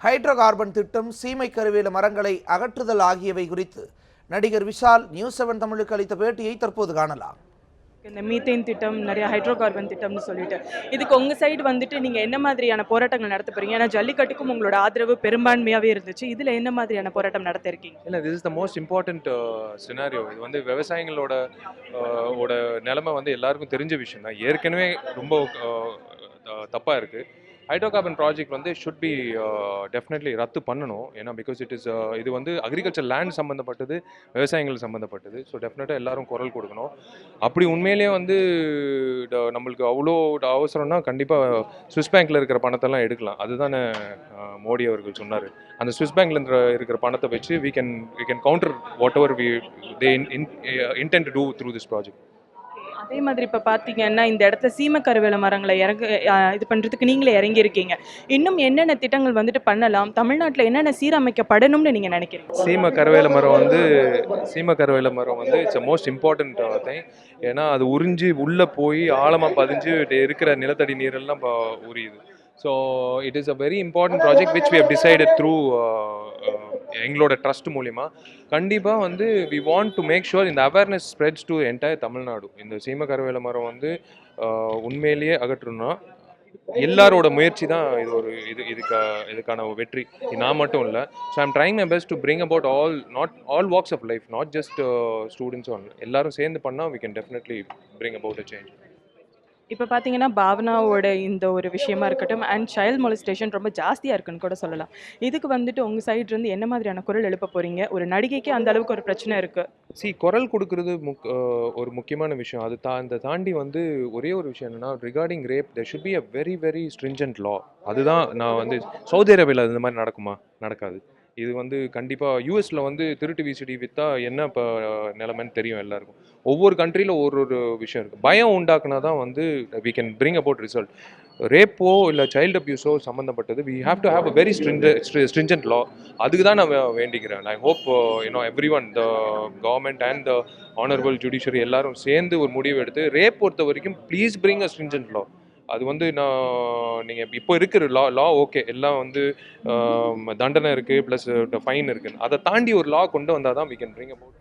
Hydro carbon திட்டம், சீமை கருவேல மரங்களை அகற்றுதல் ஆகியவை குறித்து நடிகர் விஷால் நியூஸ் 7 தமிழுக்கு அளித்த பேட்டியை தற்போது காணலாம். இந்த மீத்தேன் திட்டம், நிறைய ஹைட்ரோ கார்பன் திட்டம்னு சொல்லிட்டு இதுக்கு உங்க சைடு வந்துட்டு நீங்க என்ன மாதிரியான போராட்டங்கள் நடத்த போறீங்க? ஏன்னா ஜல்லிக்கட்டுக்கும் உங்களோட ஆதரவு பெரும்பான்மையாவே இருந்துச்சு. இதுல என்ன மாதிரியான போராட்டம் நடத்த இருக்கீங்க? இல்லை, this is the most important scenario. இது வந்து விவசாயிகளோட ஓட நிலைமை வந்து எல்லாருக்கும் தெரிஞ்ச விஷயம் தான். ஏற்கனவே ரொம்ப தப்பாக இருக்குது. ஹைட்ரோ கார்பன் ப்ராஜெக்ட் வந்து ஷுட் பி டெஃபினெட்லி ரத்து பண்ணணும். ஏன்னா பிகாஸ் இது வந்து அக்ரிகல்ச்சர் லேண்ட் சம்மந்தப்பட்டது, விவசாயிகள் சம்மந்தப்பட்டது. ஸோ டெஃபினட்டாக எல்லாரும் குரல் கொடுக்கணும். அப்படி உண்மையிலேயே வந்து நம்மளுக்கு அவ்வளோ அவசரம்னா கண்டிப்பாக ஸ்விஸ் பேங்க்கில் இருக்கிற பணத்தெல்லாம் எடுக்கலாம். அதுதானே மோடி அவர்கள் சொன்னார். அந்த ஸ்விஸ் பேங்க்ல இருக்கிற பணத்தை வச்சு we can counter whatever they intend to do through this project. அதே மாதிரி இப்ப பாத்தீங்கன்னா இந்த இடத்துல சீம கருவேல மரங்களை இது பண்றதுக்கு நீங்களே இறங்கி இருக்கீங்க. இன்னும் என்னென்ன திட்டங்கள் வந்துட்டு பண்ணலாம்? தமிழ்நாட்டுல என்னென்ன சீரமைக்கப்படணும்னு நீங்க நினைக்கிறீங்க? சீம கருவேல மரம் வந்து it's a most important thing. ஏன்னா அது உறிஞ்சி உள்ளே போய் ஆழமாக பதிஞ்சு இருக்கிற நிலத்தடி நீரெல்லாம் உரியுது. So it is a very important project which we have decided through எங்களோட ட்ரஸ்ட் மூலிமா. கண்டிப்பாக வந்து we want to make sure இந்த awareness spreads to entire Tamil Nadu. இந்த சீம கருவேல மரம் வந்து உண்மையிலேயே அகற்றணும்னா எல்லாரோட முயற்சி தான் இதுக்கான வெற்றி. நான் மட்டும் இல்லை. So I'm trying my best to bring about all walks of life, not just students one. எல்லாரும் சேர்ந்து பண்ணால் we can definitely bring about a change. இப்போ பார்த்தீங்கன்னா பாவனாவோட இந்த ஒரு விஷயமா இருக்கட்டும் அண்ட் சைல்ட் மொலஸ்டேஷன் ரொம்ப ஜாஸ்தியாக இருக்குன்னு கூட சொல்லலாம். இதுக்கு வந்துட்டு உங்கள் சைடு இருந்து என்ன மாதிரியான குரல் எழுப்ப போறீங்க? ஒரு நடிகைக்கு அந்த அளவுக்கு ஒரு பிரச்சனை இருக்குது. குரல் கொடுக்கறது ஒரு முக்கியமான விஷயம். அதை தாண்டி வந்து ஒரே ஒரு விஷயம் என்னன்னா, regarding rape there should be a very very stringent law. அதுதான் நான் வந்து சவுதி அரேபியாவில் இந்த மாதிரி நடக்குமா? நடக்காது. இது வந்து கண்டிப்பாக யூஎஸில் வந்து திருட்டு விசிடி விற்றா என்ன இப்போ நிலைமைன்னு தெரியும் எல்லாருக்கும். ஒவ்வொரு கண்ட்ரியில் ஒரு விஷயம் இருக்குது. பயம் உண்டாக்குனா தான் வந்து we can bring about result. ரேப்போ இல்லை சைல்டு அப்யூஸோ சம்மந்தப்பட்டது we have to have a very stringent law. அதுக்கு தான் நான் வேண்டிக்கிறேன். I hope every one, the government and the honourable judiciary எல்லாரும் சேர்ந்து ஒரு முடிவு எடுத்து ரேப் பொறுத்த வரைக்கும் please bring a stringent law. அது வந்து நீங்கள் இப்போ இருக்கிற லா ஓகே, எல்லாம் வந்து தண்டனை இருக்குது ப்ளஸ் ஃபைன் இருக்குது. அதை தாண்டி ஒரு லா கொண்டு வந்தால் தான் வி கேன் பிரிங் அபவுட்